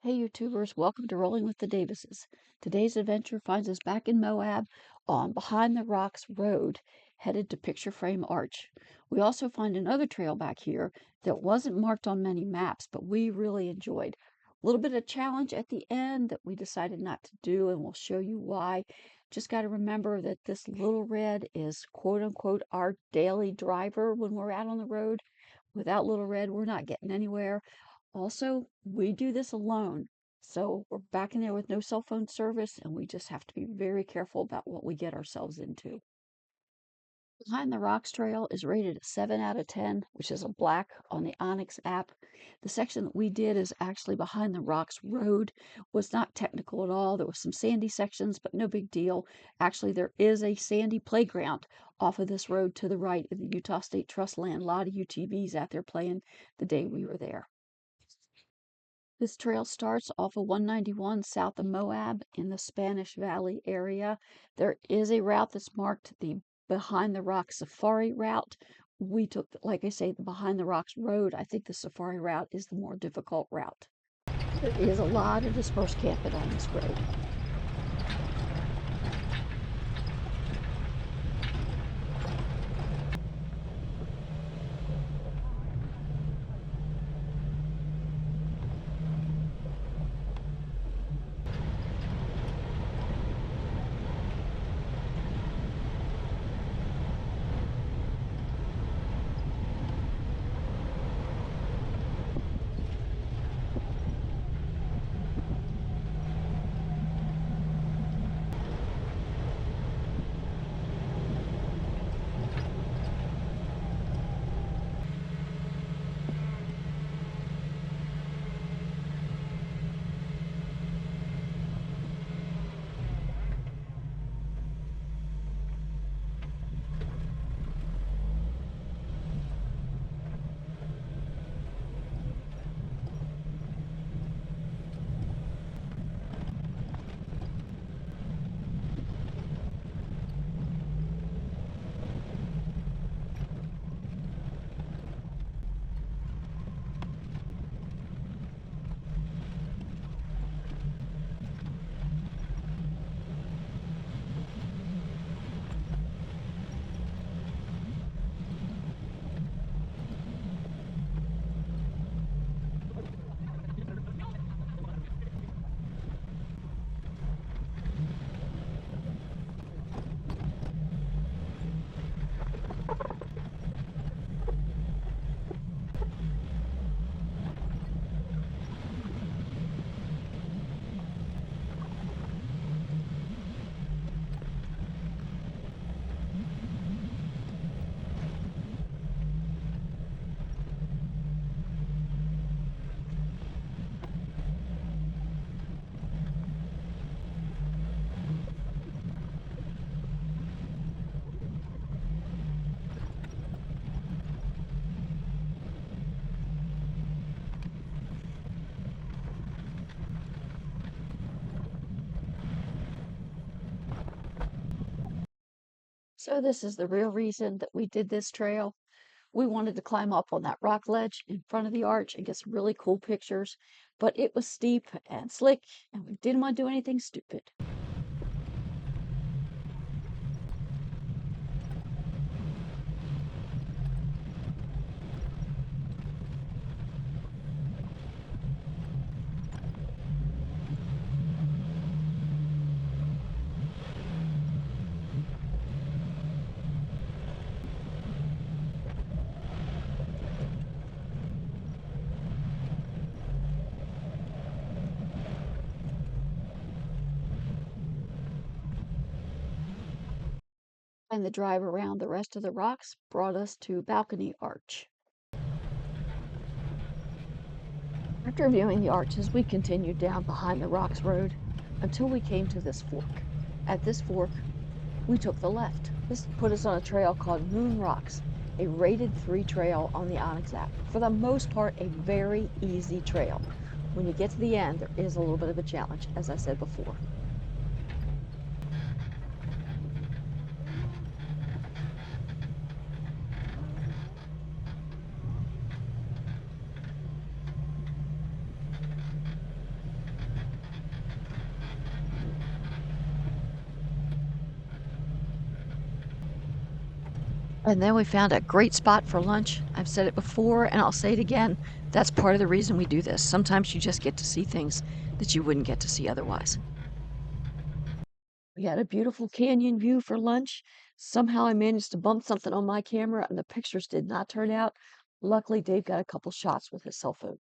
Hey YouTubers, welcome to Rolling with the Davises. Today's adventure finds us back in Moab on Behind the Rocks Road, headed to Picture Frame Arch. We also find another trail back here that wasn't marked on many maps, but we really enjoyed. A little bit of challenge at the end that we decided not to do, and we'll show you why. Just got to remember that this little red is quote unquote our daily driver when we're out on the road. Without Little Red, we're not getting anywhere. Also, we do this alone, so we're back in there with no cell phone service, and we just have to be very careful about what we get ourselves into. Behind the Rocks Trail is rated a 7 out of 10, which is a black on the Onyx app. The section that we did is actually Behind the Rocks Road. Was not technical at all. There was some sandy sections, but no big deal. Actually, there is a sandy playground off of this road to the right in the Utah State Trust land. A lot of UTVs out there playing the day we were there. This trail starts off of 191 south of Moab in the Spanish Valley area. There is a route that's marked the Behind the Rocks Safari route. We took, like I say, the Behind the Rocks road. I think the safari route is the more difficult route. There is a lot of dispersed camping on this road. So this is the real reason that we did this trail. We wanted to climb up on that rock ledge in front of the arch and get some really cool pictures, but it was steep and slick, and we didn't want to do anything stupid. And the drive around the rest of the rocks brought us to Balcony Arch. After viewing the arches, we continued down Behind the Rocks Road until we came to this fork. At this fork, we took the left. This put us on a trail called Moon Rocks, a rated 3 trail on the Onyx app. For the most part, a very easy trail. When you get to the end, there is a little bit of a challenge, as I said before. And then we found a great spot for lunch. I've said it before and I'll say it again. That's part of the reason we do this. Sometimes you just get to see things that you wouldn't get to see otherwise. We had a beautiful canyon view for lunch. Somehow I managed to bump something on my camera and the pictures did not turn out. Luckily, Dave got a couple shots with his cell phone.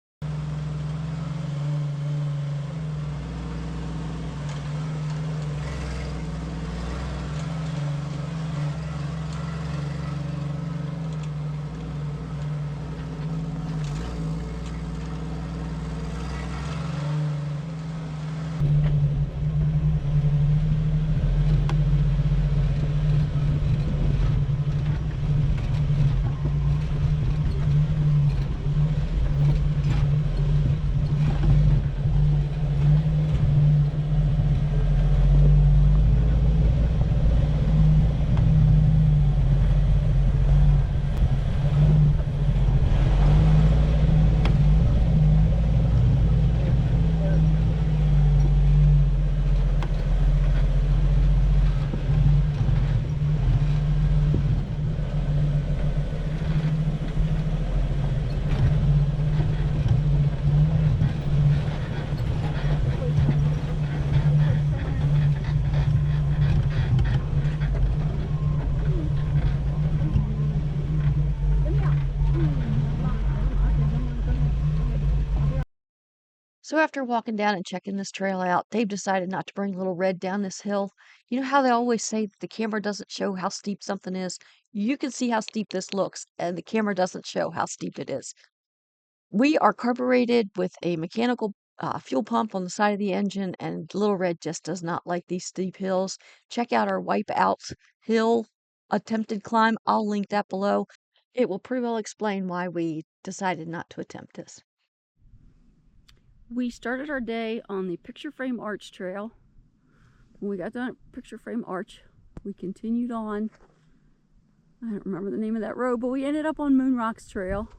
So after walking down and checking this trail out, Dave decided not to bring Little Red down this hill. You know how they always say the camera doesn't show how steep something is? You can see how steep this looks, and the camera doesn't show how steep it is. We are carbureted with a mechanical fuel pump on the side of the engine, and Little Red just does not like these steep hills. Check out our Wipeout Hill attempted climb. I'll link that below. It will pretty well explain why we decided not to attempt this. We started our day on the Picture Frame Arch Trail. When we got done at Picture Frame Arch, we continued on. I don't remember the name of that road, but we ended up on Moon Rocks Trail.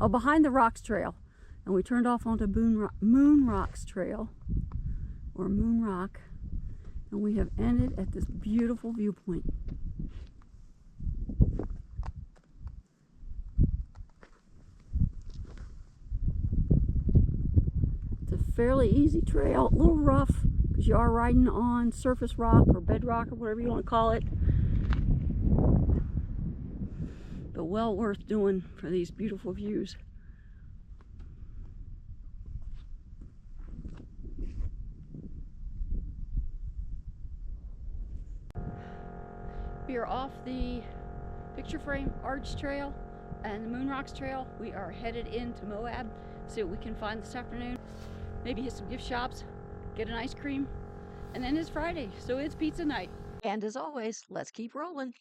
Oh, Behind the Rocks Trail. And we turned off onto Moon Rocks Trail, or Moon Rock. And we have ended at this beautiful viewpoint. Fairly easy trail, a little rough because you are riding on surface rock or bedrock or whatever you want to call it, but well worth doing for these beautiful views. We are off the Picture Frame Arch Trail and the Moon Rocks Trail. We are headed into Moab, see what we can find this afternoon. Maybe hit some gift shops, get an ice cream, and then it's Friday, so it's pizza night. And as always, let's keep rolling.